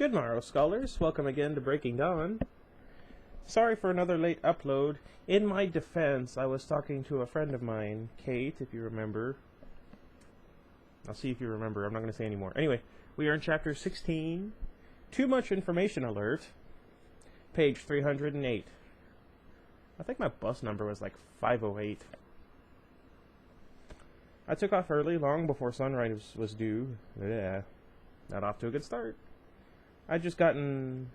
Good morrow, scholars. Welcome again to Breaking Dawn. Sorry for another late upload. In my defense, I was talking to a friend of mine, Kate, if you remember. I'll see if you remember. I'm not going to say anymore. Anyway, we are in Chapter 16. Too much information alert. Page 308. I think my bus number was like 508. I took off early, long before sunrise was due. Yeah, not off to a good start. I'd just gotten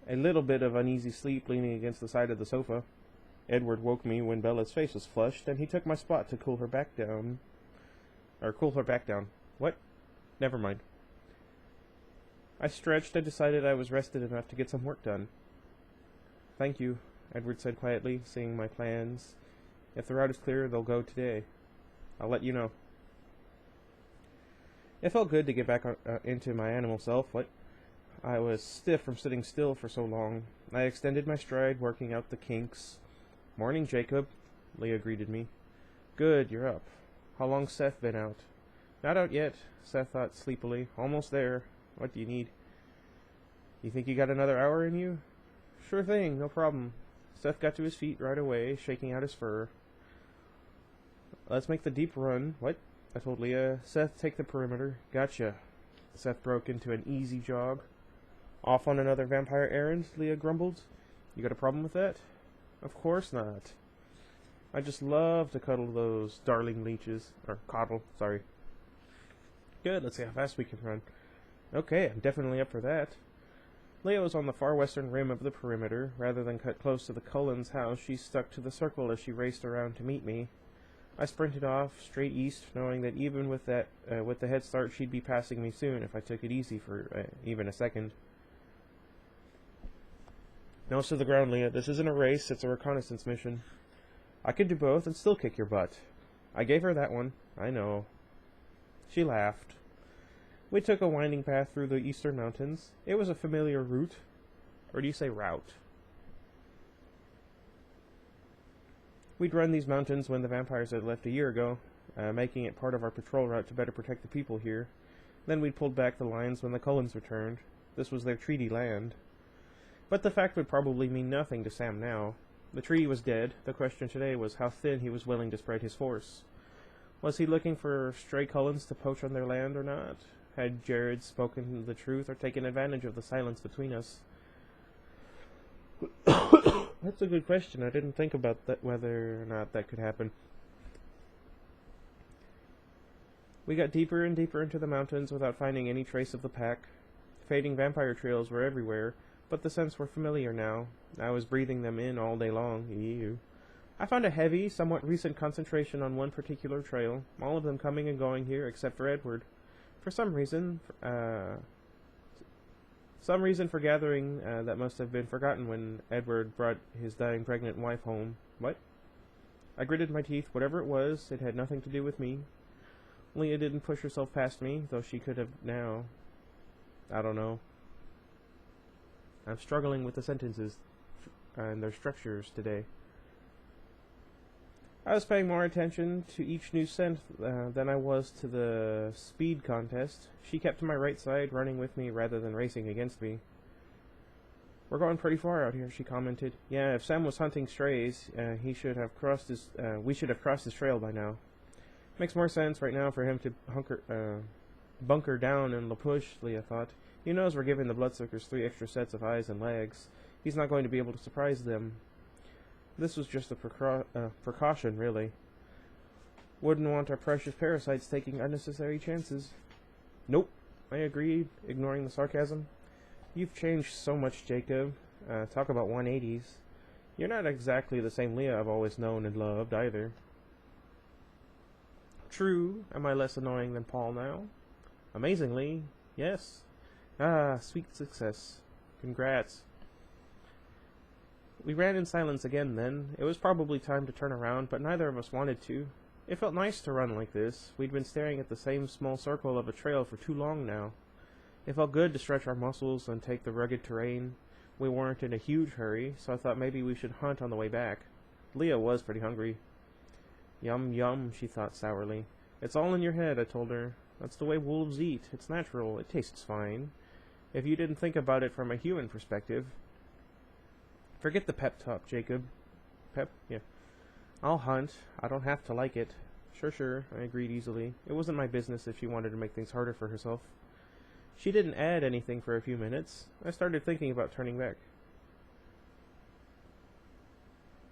a little bit of uneasy sleep leaning against the side of the sofa. Edward woke me when Bella's face was flushed, and he took my spot to cool her back down. What? Never mind. I stretched and decided I was rested enough to get some work done. Thank you, Edward said quietly, seeing my plans. If the route is clear, they'll go today. I'll let you know. It felt good to get back into my animal self. I was stiff from sitting still for so long. I extended my stride, working out the kinks. Morning, Jacob, Leah greeted me. Good, you're up. How long's Seth been out? Not out yet, Seth thought sleepily. Almost there. What do you need? You think you got another hour in you? Sure thing, no problem. Seth got to his feet right away, shaking out his fur. Let's make the deep run. What? I told Leah. Seth, take the perimeter. Gotcha. Seth broke into an easy jog. Off on another vampire errand, Leah grumbled. You got a problem with that? Of course not. I just love to cuddle those darling leeches. Or coddle, sorry. Good, let's see how fast we can run. Okay, I'm definitely up for that. Leah was on the far western rim of the perimeter. Rather than cut close to the Cullens' house, she stuck to the circle as she raced around to meet me. I sprinted off, straight east, knowing that even with the head start, she'd be passing me soon if I took it easy for even a second. Nose to the ground, Leah. This isn't a race, it's a reconnaissance mission. I could do both and still kick your butt. I gave her that one. I know. She laughed. We took a winding path through the eastern mountains. It was a familiar route. Or do you say route? We'd run these mountains when the vampires had left a year ago, making it part of our patrol route to better protect the people here. Then we'd pulled back the lines when the Cullens returned. This was their treaty land. But the fact would probably mean nothing to Sam now. The treaty was dead. The question today was how thin he was willing to spread his force. Was he looking for stray Cullens to poach on their land or not? Had Jared spoken the truth or taken advantage of the silence between us? That's a good question. I didn't think about that, whether or not that could happen. We got deeper and deeper into the mountains without finding any trace of the pack. Fading vampire trails were everywhere, but the scents were familiar now. I was breathing them in all day long. Ew. I found a heavy, somewhat recent concentration on one particular trail, all of them coming and going here except for Edward. For some reason for gathering that must have been forgotten when Edward brought his dying pregnant wife home. What? I gritted my teeth. Whatever it was, it had nothing to do with me. Leah didn't push herself past me, though she could have now. I don't know. I'm struggling with the sentences and their structures today. I was paying more attention to each new scent than I was to the speed contest. She kept to my right side, running with me rather than racing against me. We're going pretty far out here, she commented. Yeah, if Sam was hunting strays, we should have crossed his trail by now. Makes more sense right now for him to bunker down in La Push, Leah thought. He knows we're giving the bloodsuckers 3 extra sets of eyes and legs. He's not going to be able to surprise them. This was just a precaution, really. Wouldn't want our precious parasites taking unnecessary chances. Nope, I agreed, ignoring the sarcasm. You've changed so much, Jacob. Talk about 180s. You're not exactly the same Leah I've always known and loved, either. True. Am I less annoying than Paul now? Amazingly, yes. Ah, sweet success. Congrats. We ran in silence again then. It was probably time to turn around, but neither of us wanted to. It felt nice to run like this. We'd been staring at the same small circle of a trail for too long now. It felt good to stretch our muscles and take the rugged terrain. We weren't in a huge hurry, so I thought maybe we should hunt on the way back. Leah was pretty hungry. Yum, yum, she thought sourly. It's all in your head, I told her. That's the way wolves eat. It's natural. It tastes fine. if you didn't think about it from a human perspective. Forget the pep talk, Jacob. Pep? Yeah. I'll hunt. I don't have to like it. Sure, I agreed easily. It wasn't my business if she wanted to make things harder for herself. She didn't add anything for a few minutes. I started thinking about turning back.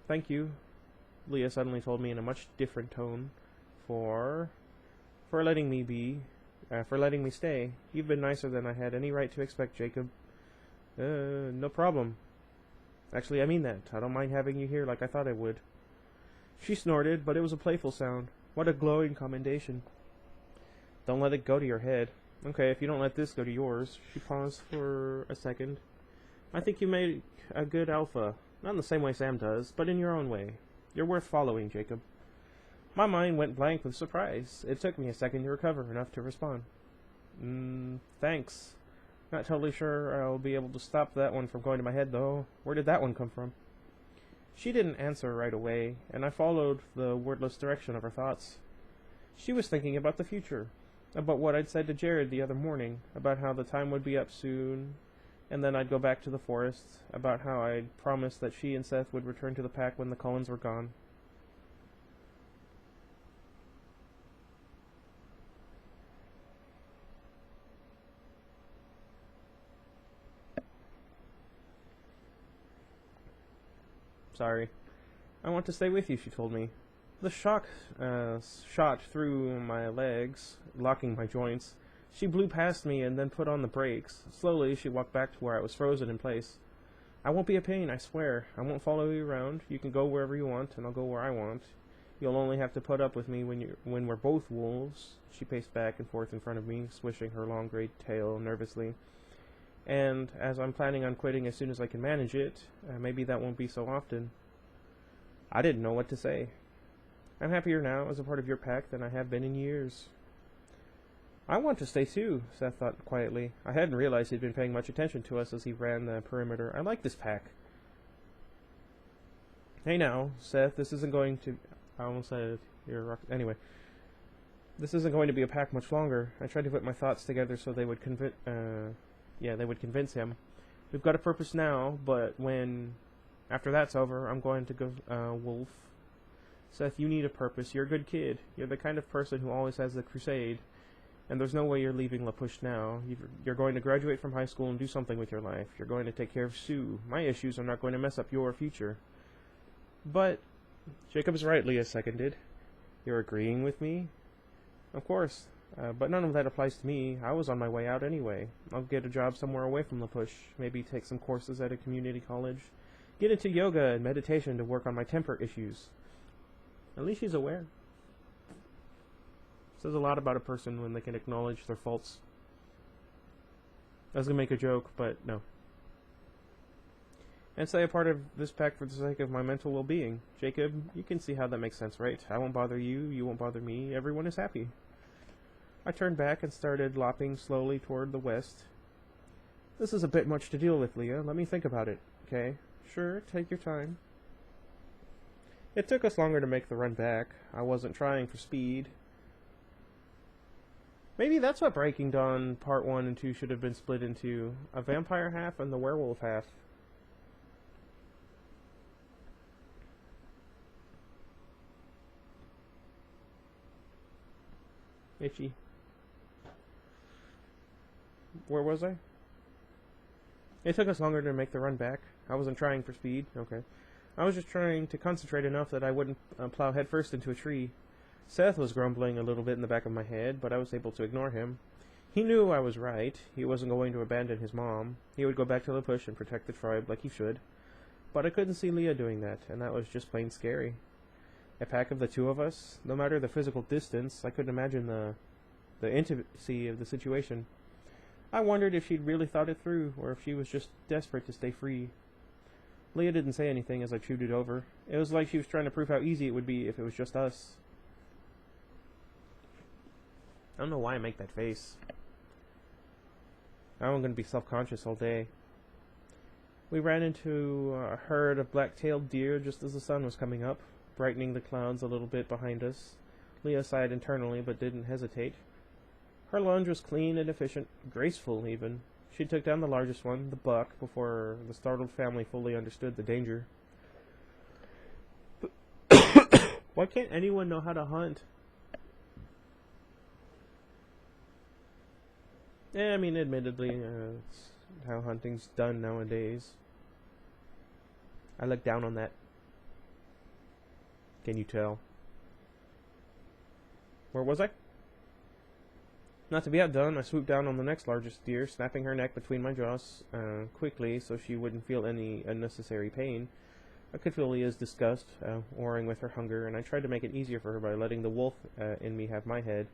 Thank you, Leah suddenly told me in a much different tone, for letting me for letting me stay. You've been nicer than I had any right to expect, Jacob. No problem. Actually, I mean that. I don't mind having you here like I thought I would. She snorted, but it was a playful sound. What a glowing commendation. Don't let it go to your head. Okay, if you don't let this go to yours. She paused for a second. I think you made a good alpha. Not in the same way Sam does, but in your own way. You're worth following, Jacob. My mind went blank with surprise. It took me a second to recover enough to respond. Thanks. Not totally sure I'll be able to stop that one from going to my head, though. Where did that one come from? She didn't answer right away, and I followed the wordless direction of her thoughts. She was thinking about the future, about what I'd said to Jared the other morning, about how the time would be up soon, and then I'd go back to the forest, about how I'd promised that she and Seth would return to the pack when the Cullens were gone. Sorry. I want to stay with you, she told me. The shock shot through my legs, locking my joints. She blew past me and then put on the brakes. Slowly, she walked back to where I was frozen in place. I won't be a pain, I swear. I won't follow you around. You can go wherever you want, and I'll go where I want. You'll only have to put up with me when we're both wolves. She paced back and forth in front of me, swishing her long gray tail nervously. And as I'm planning on quitting as soon as I can manage it, maybe that won't be so often. I didn't know what to say. I'm happier now as a part of your pack than I have been in years. I want to stay too, Seth thought quietly. I hadn't realized he'd been paying much attention to us as he ran the perimeter. I like this pack. Hey now, Seth, this isn't going to... I almost said you're... Anyway. This isn't going to be a pack much longer. I tried to put my thoughts together so they would they would convince him. We've got a purpose now, but after that's over, I'm going to go wolf. Seth, you need a purpose. You're a good kid. You're the kind of person who always has the crusade. And there's no way you're leaving La Push now. You're going to graduate from high school and do something with your life. You're going to take care of Sue. My issues are not going to mess up your future. But Jacob's right, Leah seconded. You're agreeing with me? Of course. But none of that applies to me. I was on my way out anyway. I'll get a job somewhere away from La Push. Maybe take some courses at a community college. Get into yoga and meditation to work on my temper issues. At least she's aware. Says a lot about a person when they can acknowledge their faults. I was going to make a joke, but no. And say a part of this pack for the sake of my mental well-being. Jacob, you can see how that makes sense, right? I won't bother you, you won't bother me, everyone is happy. I turned back and started lopping slowly toward the west. This is a bit much to deal with, Leah. Let me think about it, okay? Sure, take your time. It took us longer to make the run back. I wasn't trying for speed. Maybe that's what Breaking Dawn Part 1 and 2 should have been split into. A vampire half and the werewolf half. Itchy. Where was I? It took us longer to make the run back. I wasn't trying for speed. Okay. I was just trying to concentrate enough that I wouldn't plow headfirst into a tree. Seth was grumbling a little bit in the back of my head, but I was able to ignore him. He knew I was right. He wasn't going to abandon his mom. He would go back to La Push and protect the tribe like he should. But I couldn't see Leah doing that, and that was just plain scary. A pack of the two of us, no matter the physical distance, I couldn't imagine the intimacy of the situation. I wondered if she'd really thought it through, or if she was just desperate to stay free. Leah didn't say anything as I chewed it over. It was like she was trying to prove how easy it would be if it was just us. I don't know why I make that face. Now I'm going to be self-conscious all day. We ran into a herd of black-tailed deer just as the sun was coming up, brightening the clouds a little bit behind us. Leah sighed internally, but didn't hesitate. Her lunge was clean and efficient, graceful even. She took down the largest one, the buck, before the startled family fully understood the danger. Why can't anyone know how to hunt? Yeah, I mean, admittedly, it's how hunting's done nowadays. I look down on that. Can you tell? Where was I? Not to be outdone, I swooped down on the next largest deer, snapping her neck between my jaws quickly so she wouldn't feel any unnecessary pain. I could feel Leah's disgust, warring with her hunger, and I tried to make it easier for her by letting the wolf in me have my head.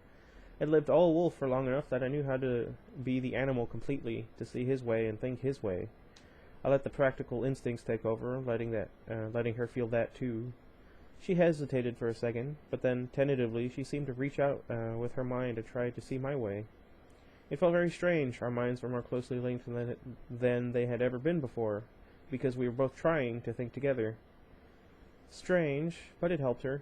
I'd lived all wolf for long enough that I knew how to be the animal completely, to see his way and think his way. I let the practical instincts take over, letting her feel that too. She hesitated for a second, but then, tentatively, she seemed to reach out with her mind to try to see my way. It felt very strange. Our minds were more closely linked than they had ever been before, because we were both trying to think together. Strange, but it helped her.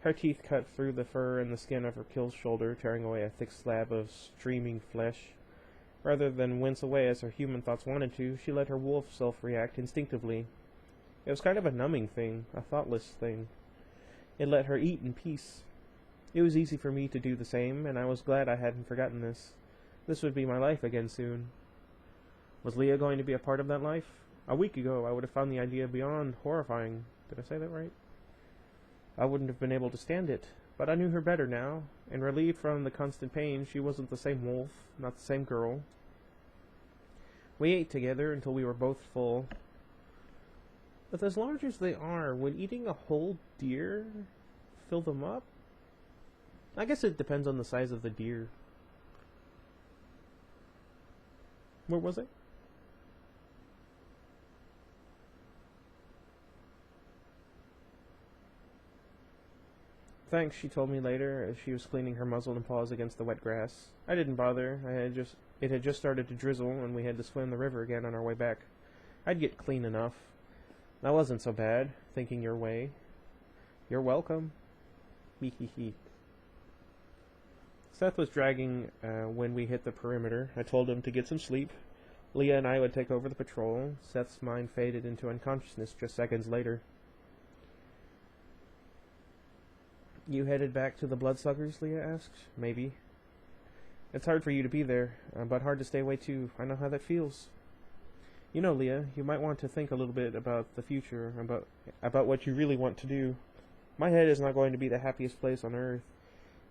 Her teeth cut through the fur and the skin of her killed shoulder, tearing away a thick slab of streaming flesh. Rather than wince away as her human thoughts wanted to, she let her wolf self react instinctively. It was kind of a numbing thing, a thoughtless thing. It let her eat in peace. It was easy for me to do the same, and I was glad I hadn't forgotten this. This would be my life again soon. Was Leah going to be a part of that life? A week ago, I would have found the idea beyond horrifying. Did I say that right? I wouldn't have been able to stand it, but I knew her better now, and relieved from the constant pain, she wasn't the same wolf, not the same girl. We ate together until we were both full. But as large as they are, would eating a whole deer fill them up? I guess it depends on the size of the deer. Where was it? Thanks, she told me later, as she was cleaning her muzzle and paws against the wet grass. I didn't bother. It had just started to drizzle, and we had to swim the river again on our way back. I'd get clean enough. That wasn't so bad, thinking your way. You're welcome. Hee hee hee. Seth was dragging when we hit the perimeter. I told him to get some sleep. Leah and I would take over the patrol. Seth's mind faded into unconsciousness just seconds later. You headed back to the Bloodsuckers? Leah asked. Maybe. It's hard for you to be there, but hard to stay away too. I know how that feels. You know, Leah, you might want to think a little bit about the future, about what you really want to do. My head is not going to be the happiest place on earth,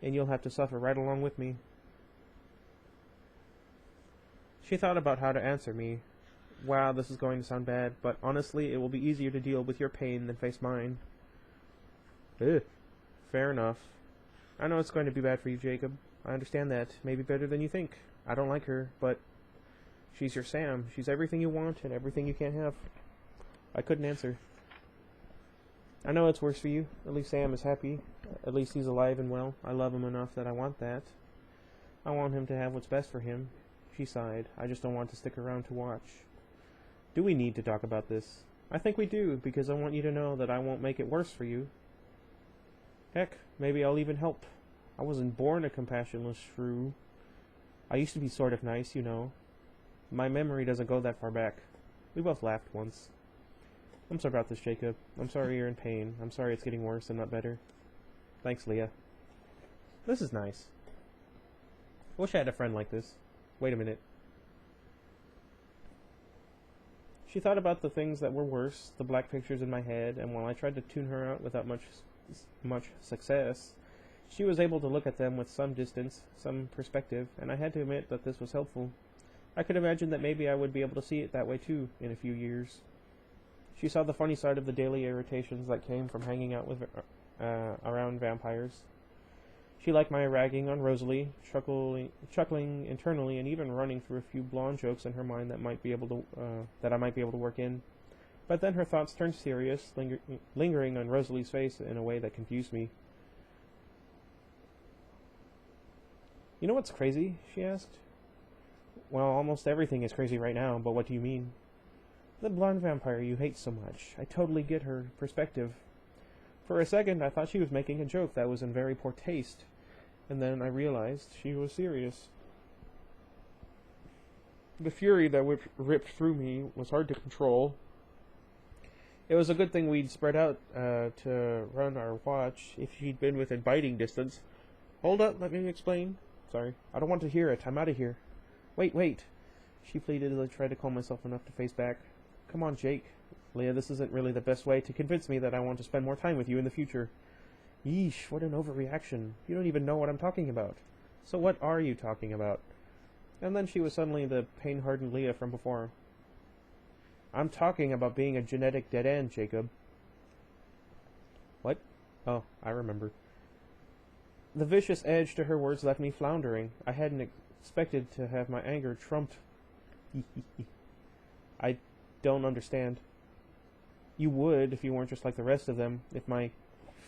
and you'll have to suffer right along with me. She thought about how to answer me. Wow, this is going to sound bad, but honestly, it will be easier to deal with your pain than face mine. Ugh. Fair enough. I know it's going to be bad for you, Jacob. I understand that. Maybe better than you think. I don't like her, but she's your Sam. She's everything you want and everything you can't have. I couldn't answer. I know it's worse for you. At least Sam is happy. At least he's alive and well. I love him enough that I want that. I want him to have what's best for him. She sighed. I just don't want to stick around to watch. Do we need to talk about this? I think we do, because I want you to know that I won't make it worse for you. Heck, maybe I'll even help. I wasn't born a compassionless shrew. I used to be sort of nice, you know. My memory doesn't go that far back. We both laughed once. I'm sorry about this, Jacob. I'm sorry you're in pain. I'm sorry it's getting worse and not better. Thanks, Leah. This is nice. I wish I had a friend like this. Wait a minute. She thought about the things that were worse, the black pictures in my head, and while I tried to tune her out without much success, she was able to look at them with some distance, some perspective, and I had to admit that this was helpful. I could imagine that maybe I would be able to see it that way too in a few years. She saw the funny side of the daily irritations that came from hanging out with around vampires. She liked my ragging on Rosalie, chuckling internally, and even running through a few blonde jokes in her mind that I might be able to work in. But then her thoughts turned serious, lingering on Rosalie's face in a way that confused me. You know what's crazy? She asked. Well, almost everything is crazy right now, but what do you mean? The blonde vampire you hate so much. I totally get her perspective. For a second, I thought she was making a joke that was in very poor taste, and then I realized she was serious. The fury that ripped through me was hard to control. It was a good thing we'd spread out to run our watch if she'd been within biting distance. Hold up, let me explain. Sorry, I don't want to hear it. I'm out of here. Wait. She pleaded as I tried to calm myself enough to face back. Come on, Jake. Leah, this isn't really the best way to convince me that I want to spend more time with you in the future. Yeesh, what an overreaction. You don't even know what I'm talking about. So what are you talking about? And then she was suddenly the pain-hardened Leah from before. I'm talking about being a genetic dead end, Jacob. What? Oh, I remember. The vicious edge to her words left me floundering. I hadn't expected to have my anger trumped. I don't understand. You would if you weren't just like the rest of them. If my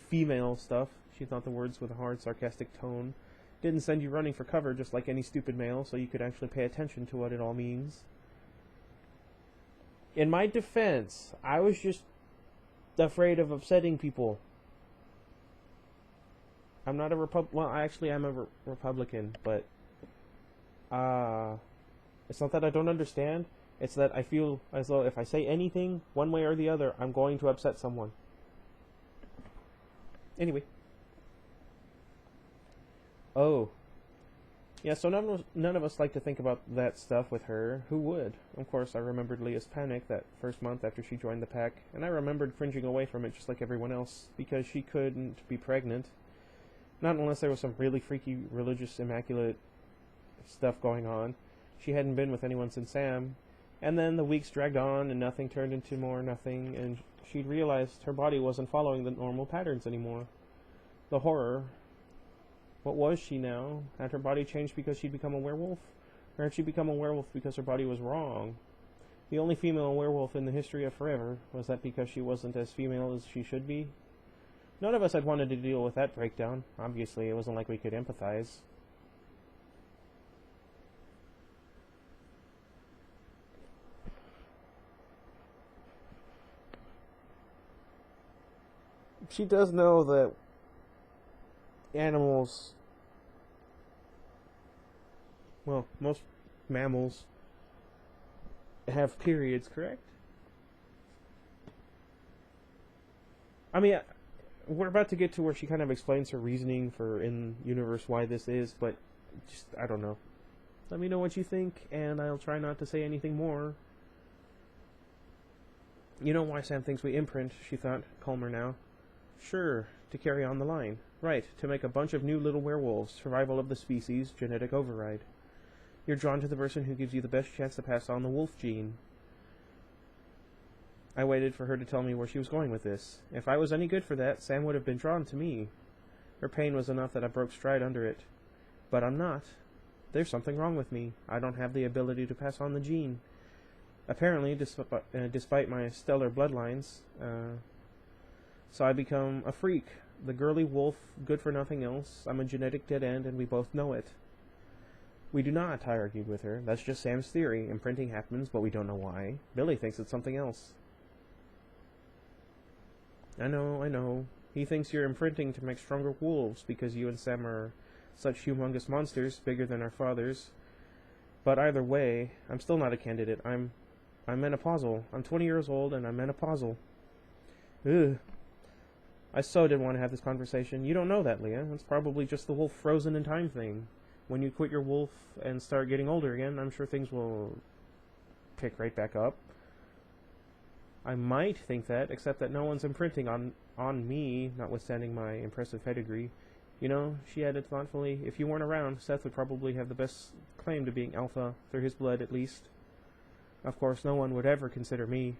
female stuff, she thought the words with a hard, sarcastic tone, didn't send you running for cover just like any stupid male so you could actually pay attention to what it all means. In my defense, I was just afraid of upsetting people. I'm not a well, actually I'm a Republican, but it's not that I don't understand. It's that I feel as though if I say anything, one way or the other, I'm going to upset someone. Anyway. Oh. Yeah, so none of us like to think about that stuff with her. Who would? Of course, I remembered Leah's panic that first month after she joined the pack, and I remembered cringing away from it just like everyone else, because she couldn't be pregnant. Not unless there was some really freaky, religious, immaculate stuff going on. She hadn't been with anyone since Sam. And then the weeks dragged on, and nothing turned into more nothing, and she'd realized her body wasn't following the normal patterns anymore. The horror. What was she now? Had her body changed because she'd become a werewolf? Or had she become a werewolf because her body was wrong? The only female werewolf in the history of forever. Was that because she wasn't as female as she should be? None of us had wanted to deal with that breakdown. Obviously, it wasn't like we could empathize. She does know that animals, well, most mammals have periods, correct? I mean, we're about to get to where she kind of explains her reasoning for in-universe why this is, but just, I don't know. Let me know what you think, and I'll try not to say anything more. You know why Sam thinks we imprint, she thought, calmer now. Sure, to carry on the line. Right, to make a bunch of new little werewolves, survival of the species, genetic override. You're drawn to the person who gives you the best chance to pass on the wolf gene. I waited for her to tell me where she was going with this. If I was any good for that, Sam would have been drawn to me. Her pain was enough that I broke stride under it. But I'm not. There's something wrong with me. I don't have the ability to pass on the gene. Apparently, despite my stellar bloodlines, so I become a freak. The girly wolf, good for nothing else. I'm a genetic dead end, and we both know it. We do not, I argued with her. That's just Sam's theory. Imprinting happens, but we don't know why. Billy thinks it's something else. I know. He thinks you're imprinting to make stronger wolves because you and Sam are such humongous monsters, bigger than our fathers. But either way, I'm still not a candidate. I'm menopausal. I'm 20 years old and I'm menopausal. Ugh. I so didn't want to have this conversation. You don't know that, Leah. It's probably just the wolf frozen in time thing. When you quit your wolf and start getting older again, I'm sure things will pick right back up. I might think that, except that no one's imprinting on me, notwithstanding my impressive pedigree. You know, she added thoughtfully, if you weren't around, Seth would probably have the best claim to being alpha, through his blood at least. Of course, no one would ever consider me.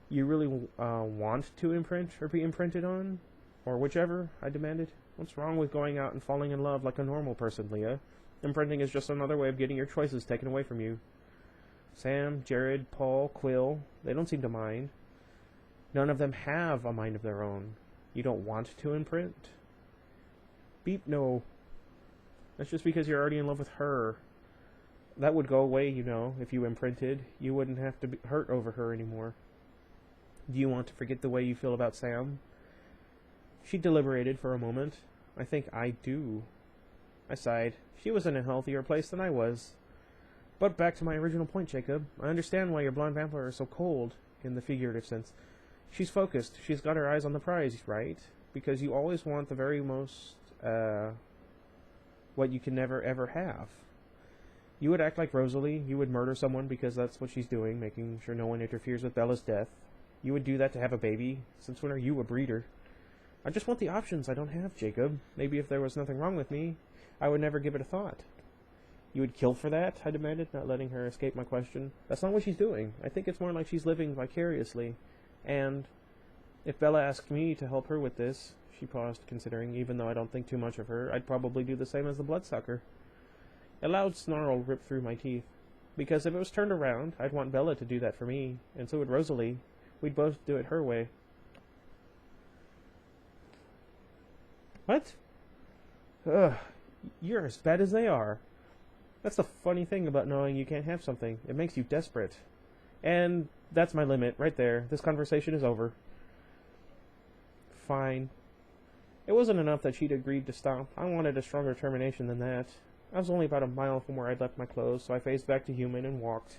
You really want to imprint or be imprinted on? Or whichever, I demanded. What's wrong with going out and falling in love like a normal person, Leah? Imprinting is just another way of getting your choices taken away from you. Sam, Jared, Paul, Quill, they don't seem to mind. None of them have a mind of their own. You don't want to imprint? Beep, no. That's just because you're already in love with her. That would go away, you know, if you imprinted. You wouldn't have to be hurt over her anymore. Do you want to forget the way you feel about Sam? She deliberated for a moment. I think I do. I sighed. She was in a healthier place than I was. But back to my original point, Jacob. I understand why your blonde vampire is so cold, in the figurative sense. She's focused. She's got her eyes on the prize, right? Because you always want the very most, what you can never ever have. You would act like Rosalie. You would murder someone because that's what she's doing, making sure no one interferes with Bella's death. You would do that to have a baby. Since when are you a breeder? I just want the options I don't have, Jacob. Maybe if there was nothing wrong with me, I would never give it a thought. You would kill for that? I demanded, not letting her escape my question. That's not what she's doing. I think it's more like she's living vicariously. And if Bella asked me to help her with this, she paused, considering, even though I don't think too much of her, I'd probably do the same as the bloodsucker. A loud snarl ripped through my teeth. Because if it was turned around, I'd want Bella to do that for me, and so would Rosalie. We'd both do it her way. What? Ugh, you're as bad as they are. That's the funny thing about knowing you can't have something. It makes you desperate. And that's my limit, right there. This conversation is over. Fine. It wasn't enough that she'd agreed to stop. I wanted a stronger termination than that. I was only about a mile from where I'd left my clothes, so I phased back to human and walked.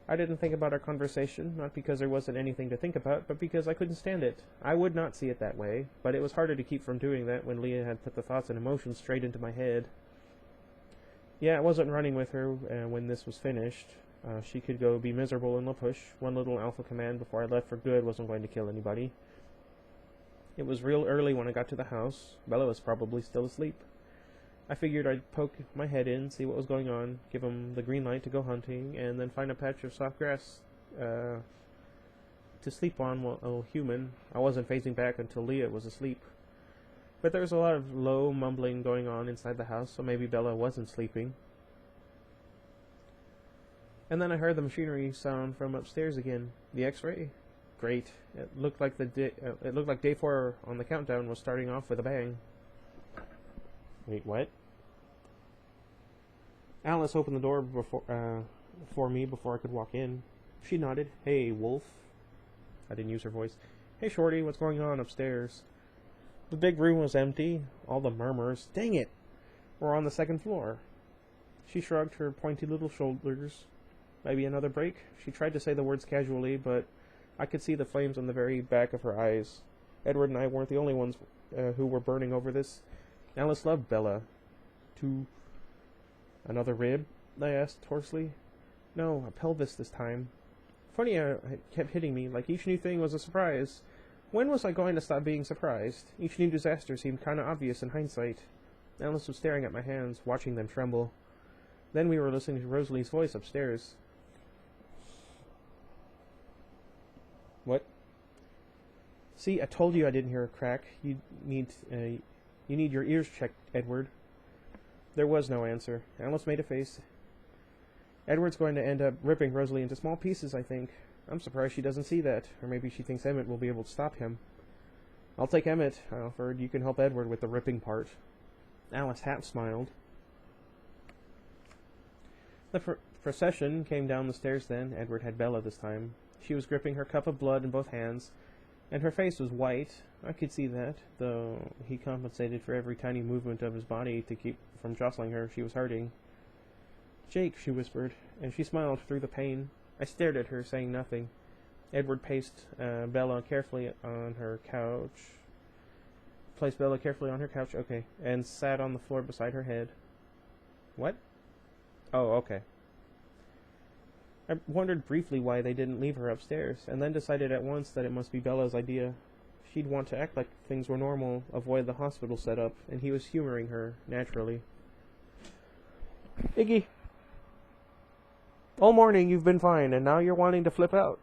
I didn't think about our conversation, not because there wasn't anything to think about, but because I couldn't stand it. I would not see it that way, but it was harder to keep from doing that when Leah had put the thoughts and emotions straight into my head. Yeah, I wasn't running with her when this was finished. She could go be miserable in La Push. One little alpha command before I left for good wasn't going to kill anybody. It was real early when I got to the house. Bella was probably still asleep. I figured I'd poke my head in, see what was going on, give him the green light to go hunting, and then find a patch of soft grass to sleep on while human. I wasn't phasing back until Leah was asleep. But there was a lot of low mumbling going on inside the house, so maybe Bella wasn't sleeping. And then I heard the machinery sound from upstairs again. The X-ray? Great. It looked like day 4 on the countdown was starting off with a bang. Wait, what? Alice opened the door for me before I could walk in. She nodded. Hey, Wolf. I didn't use her voice. Hey, Shorty, what's going on upstairs? The big room was empty. All the murmurs, dang it, were on the second floor. She shrugged her pointy little shoulders. Maybe another break? She tried to say the words casually, but I could see the flames on the very back of her eyes. Edward and I weren't the only ones who were burning over this. Alice loved Bella. Another rib? I asked hoarsely. No, a pelvis this time. Funny how it kept hitting me, like each new thing was a surprise. When was I going to stop being surprised? Each new disaster seemed kind of obvious in hindsight. Alice was staring at my hands, watching them tremble. Then we were listening to Rosalie's voice upstairs. What? See, I told you I didn't hear a crack. You need your ears checked, Edward. There was no answer. Alice made a face. Edward's going to end up ripping Rosalie into small pieces, I think. I'm surprised she doesn't see that. Or maybe she thinks Emmett will be able to stop him. I'll take Emmett, I offered. You can help Edward with the ripping part. Alice half smiled. The procession came down the stairs then. Edward had Bella this time. She was gripping her cup of blood in both hands, and her face was white. I could see that, though he compensated for every tiny movement of his body to keep from jostling her. She was hurting. Jake, she whispered, and she smiled through the pain. I stared at her, saying nothing. Edward placed Bella carefully on her couch. Okay, and sat on the floor beside her head. What? Oh, okay. I wondered briefly why they didn't leave her upstairs, and then decided at once that it must be Bella's idea. She'd want to act like things were normal, avoid the hospital setup, and he was humoring her, naturally. Iggy, all morning you've been fine, and now you're wanting to flip out.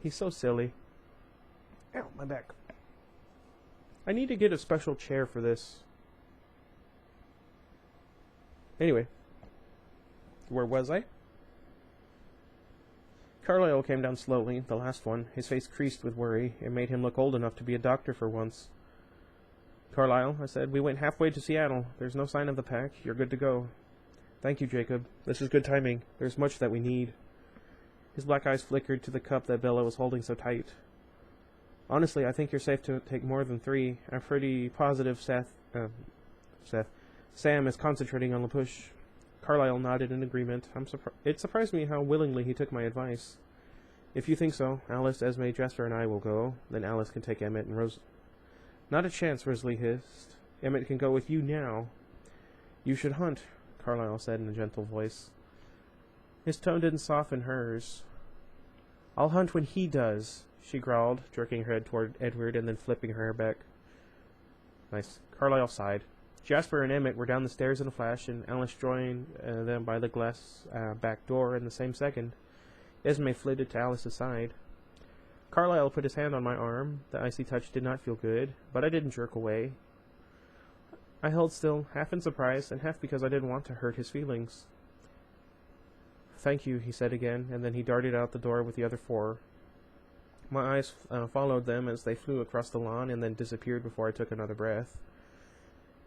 He's so silly. Ow, my back. I need to get a special chair for this. Anyway, where was I? Carlyle came down slowly, the last one. His face creased with worry. It made him look old enough to be a doctor for once. Carlyle, I said, we went halfway to Seattle. There's no sign of the pack. You're good to go. Thank you, Jacob. This is good timing. There's much that we need. His black eyes flickered to the cup that Bella was holding so tight. Honestly, I think you're safe to take more than 3. I'm pretty positive Seth Sam is concentrating on the push. Carlyle nodded in agreement. It surprised me how willingly he took my advice. If you think so, Alice, Esme, Jasper, and I will go. Then Alice can take Emmett and Rose. Not a chance, Rosalie hissed. Emmett can go with you now. You should hunt, Carlyle said in a gentle voice. His tone didn't soften hers. I'll hunt when he does, she growled, jerking her head toward Edward and then flipping her hair back. Nice. Carlyle sighed. Jasper and Emmett were down the stairs in a flash, and Alice joined them by the glass back door in the same second. Esme flitted to Alice's side. Carlyle put his hand on my arm. The icy touch did not feel good, but I didn't jerk away. I held still, half in surprise, and half because I didn't want to hurt his feelings. Thank you, he said again, and then he darted out the door with the other four. My eyes followed them as they flew across the lawn and then disappeared before I took another breath.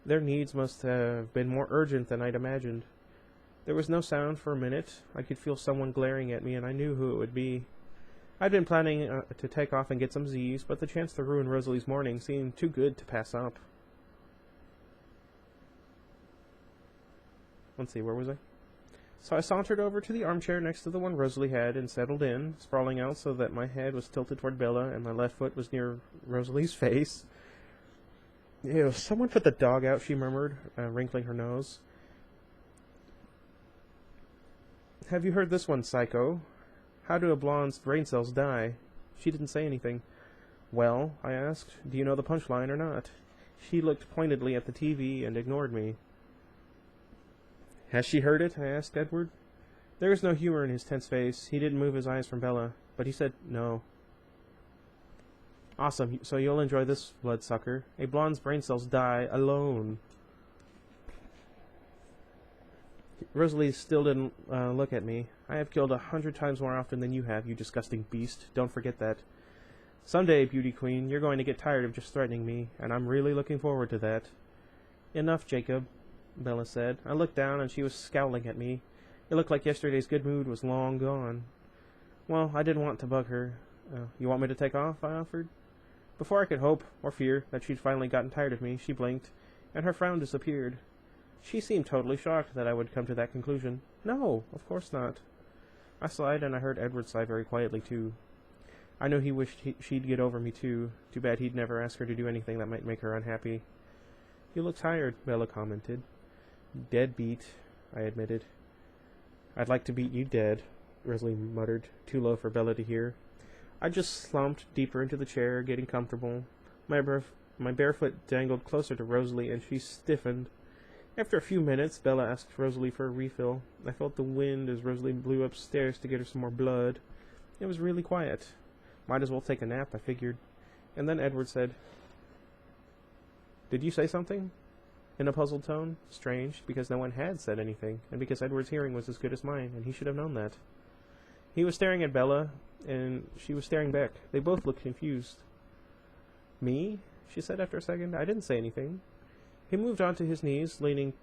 Their needs must have been more urgent than I'd imagined. There was no sound for a minute. I could feel someone glaring at me, and I knew who it would be. I'd been planning to take off and get some Z's, but the chance to ruin Rosalie's morning seemed too good to pass up. Let's see, where was I? So I sauntered over to the armchair next to the one Rosalie had and settled in, sprawling out so that my head was tilted toward Bella and my left foot was near Rosalie's face. Ew, someone put the dog out, she murmured, wrinkling her nose. Have you heard this one, Psycho? How do a blonde's brain cells die? She didn't say anything. Well, I asked, do you know the punchline or not? She looked pointedly at the TV and ignored me. Has she heard it? I asked Edward. There was no humor in his tense face. He didn't move his eyes from Bella, but he said no. Awesome, so you'll enjoy this, bloodsucker. A blonde's brain cells die alone. Rosalie still didn't look at me. I have killed 100 times more often than you have, you disgusting beast. Don't forget that. Someday, beauty queen, you're going to get tired of just threatening me, and I'm really looking forward to that. Enough, Jacob, Bella said. I looked down, and she was scowling at me. It looked like yesterday's good mood was long gone. Well, I didn't want to bug her. You want me to take off? I offered. Before I could hope, or fear, that she'd finally gotten tired of me, she blinked, and her frown disappeared. She seemed totally shocked that I would come to that conclusion. No, of course not. I sighed, and I heard Edward sigh very quietly, too. I knew he wished she'd get over me, too. Too bad he'd never ask her to do anything that might make her unhappy. You look tired, Bella commented. Dead beat, I admitted. I'd like to beat you dead, Rosalie muttered, too low for Bella to hear. I just slumped deeper into the chair, getting comfortable. My bare foot dangled closer to Rosalie, and she stiffened. After a few minutes, Bella asked Rosalie for a refill. I felt the wind as Rosalie blew upstairs to get her some more blood. It was really quiet. Might as well take a nap, I figured. And then Edward said, Did you say something? In a puzzled tone. Strange, because no one had said anything, and because Edward's hearing was as good as mine, and he should have known that. He was staring at Bella, and she was staring back. They both looked confused. Me? She said after a second. I didn't say anything. He moved onto his knees, leaning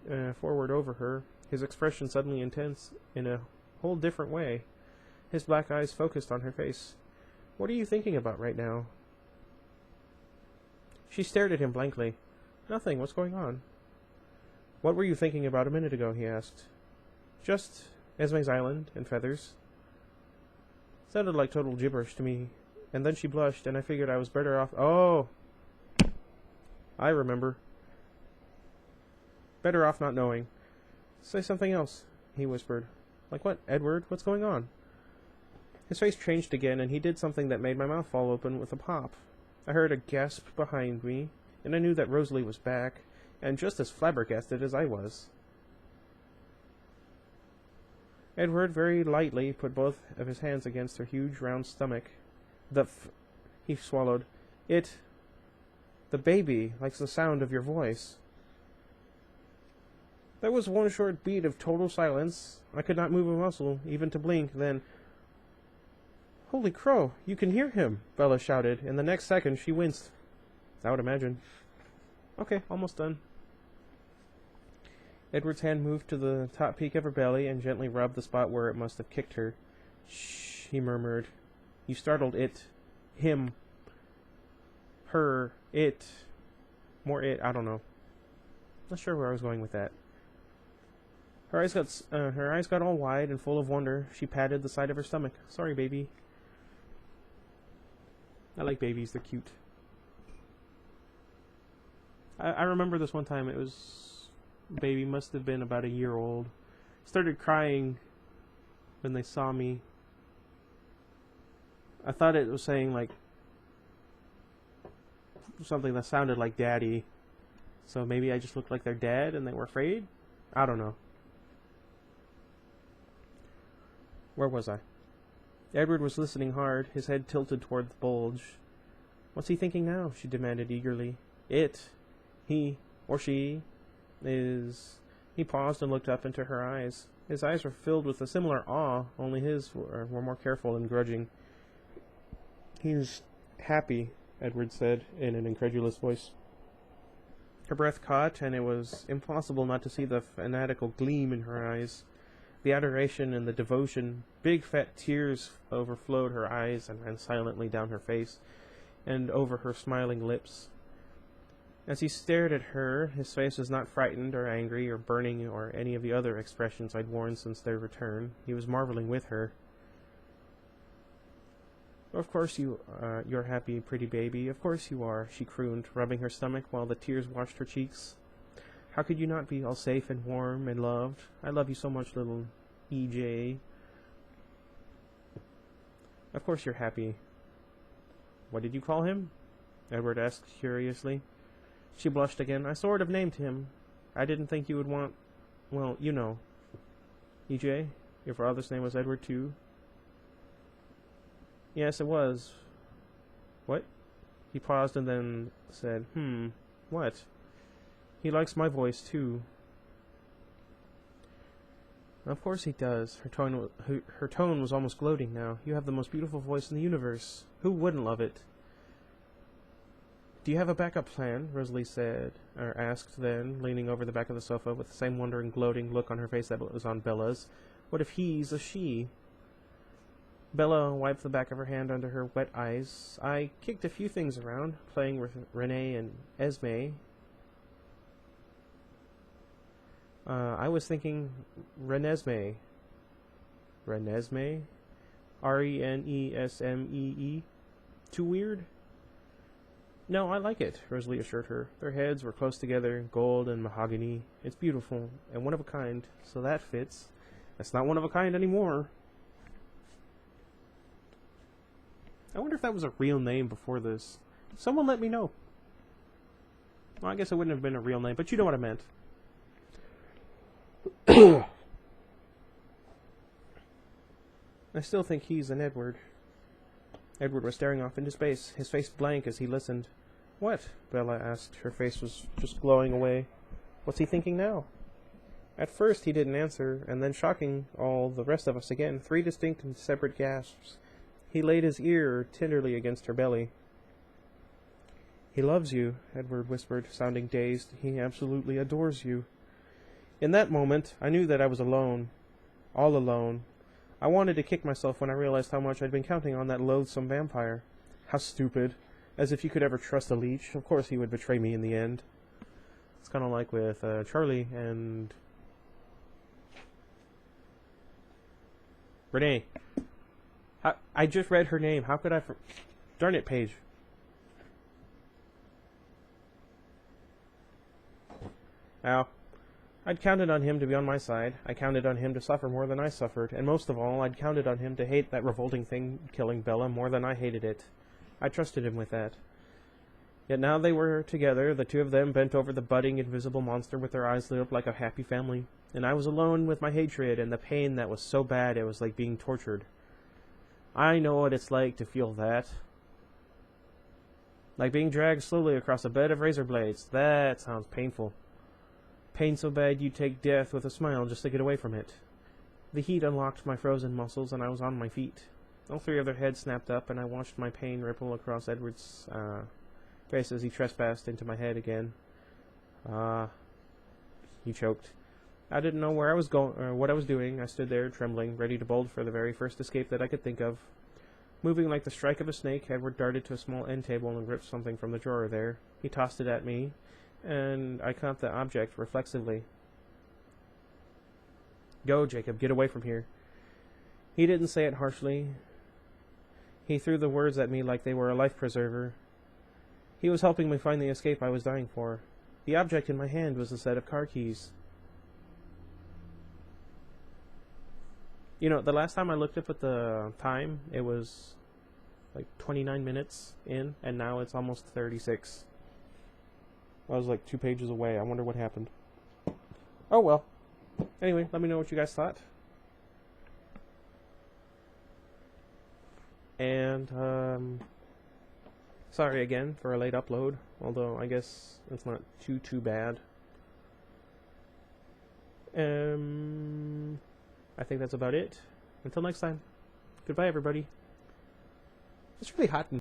forward over her, his expression suddenly intense in a whole different way. His black eyes focused on her face. What are you thinking about right now? She stared at him blankly. Nothing. What's going on? What were you thinking about a minute ago? He asked. Just Esme's island and feathers. Sounded like total gibberish to me. And then she blushed, and I figured I was better off. Oh! I remember. Better off not knowing. Say something else, he whispered. Like what, Edward? What's going on? His face changed again, and he did something that made my mouth fall open with a pop. I heard a gasp behind me, and I knew that Rosalie was back, and just as flabbergasted as I was. Edward very lightly put both of his hands against her huge round stomach. He swallowed. The baby likes the sound of your voice. There was one short beat of total silence. I could not move a muscle, even to blink, then... Holy crow, you can hear him, Bella shouted. In the next second, she winced. I would imagine. Okay, almost done. Edward's hand moved to the top peak of her belly and gently rubbed the spot where it must have kicked her. Shh, he murmured. You startled it. Him. Her. It. More it. I don't know. Not sure where I was going with that. Her eyes got all wide and full of wonder. She patted the side of her stomach. Sorry, baby. I like babies. They're cute. I remember this one time. It was... Baby must have been about a year old. Started crying when they saw me. I thought it was saying, like, something that sounded like daddy. So maybe I just looked like their dad and they were afraid? I don't know. Where was I? Edward was listening hard, his head tilted toward the bulge. What's he thinking now? She demanded eagerly. It, he, or she, is... He paused and looked up into her eyes. His eyes were filled with a similar awe, only his were more careful and grudging. He's happy, Edward said in an incredulous voice. Her breath caught, and it was impossible not to see the fanatical gleam in her eyes. The adoration and the devotion. Big fat tears overflowed her eyes and ran silently down her face and over her smiling lips. As he stared at her, his face was not frightened or angry or burning or any of the other expressions I'd worn since their return. He was marveling with her. Of course you're happy, pretty baby. Of course you are, she crooned, rubbing her stomach while the tears washed her cheeks. How could you not be all safe and warm and loved? I love you so much, little EJ. Of course you're happy. What did you call him? Edward asked curiously. She blushed again. I sort of named him. I didn't think you would want... Well, you know. EJ? Your father's name was Edward, too? Yes, it was. What? He paused and then said, what? He likes my voice, too. Of course he does. Her tone was almost gloating now. You have the most beautiful voice in the universe. Who wouldn't love it? Do you have a backup plan? Rosalie asked then, leaning over the back of the sofa with the same wondering, gloating look on her face that was on Bella's. What if he's a she? Bella wiped the back of her hand under her wet eyes. I kicked a few things around, playing with Renee and Esme. I was thinking Renesmee. Renesmee? Renesmee? Too weird? No, I like it, Rosalie assured her. Their heads were close together, gold and mahogany. It's beautiful, and one of a kind, so that fits. That's not one of a kind anymore. I wonder if that was a real name before this. Someone let me know. Well, I guess it wouldn't have been a real name, but you know what I meant. I still think he's an Edward. Edward was staring off into space, his face blank as he listened. What? Bella asked. Her face was just glowing away. What's he thinking now? At first he didn't answer, and then, shocking all the rest of us again, 3 distinct and separate gasps. He laid his ear tenderly against her belly. He loves you, Edward whispered, sounding dazed. He absolutely adores you. In that moment, I knew that I was alone. All alone. I wanted to kick myself when I realized how much I'd been counting on that loathsome vampire. How stupid. As if you could ever trust a leech. Of course he would betray me in the end. It's kind of like with Charlie and... Renee. I just read her name. How could I... Darn it, Paige. Ow. I'd counted on him to be on my side. I counted on him to suffer more than I suffered. And most of all, I'd counted on him to hate that revolting thing killing Bella more than I hated it. I trusted him with that. Yet now they were together, the two of them bent over the budding, invisible monster with their eyes lit up like a happy family. And I was alone with my hatred and the pain that was so bad it was like being tortured. I know what it's like to feel that. Like being dragged slowly across a bed of razor blades. That sounds painful. Pain so bad you'd take death with a smile just to get away from it. The heat unlocked my frozen muscles and I was on my feet. All 3 of their heads snapped up and I watched my pain ripple across Edward's face as he trespassed into my head again. He choked. I didn't know where I was going or what I was doing. I stood there, trembling, ready to bolt for the very first escape that I could think of. Moving like the strike of a snake, Edward darted to a small end table and ripped something from the drawer there. He tossed it at me, and I caught the object reflexively. Go, Jacob, get away from here. He didn't say it harshly. He threw the words at me like they were a life preserver. He was helping me find the escape I was dying for. The object in my hand was a set of car keys. You know, the last time I looked up at the time, it was like 29 minutes in, and now it's almost 36. I was like 2 pages away. I wonder what happened. Oh well. Anyway, let me know what you guys thought. And, sorry again for a late upload, although I guess it's not too bad. I think that's about it. Until next time. Goodbye, everybody. It's really hot in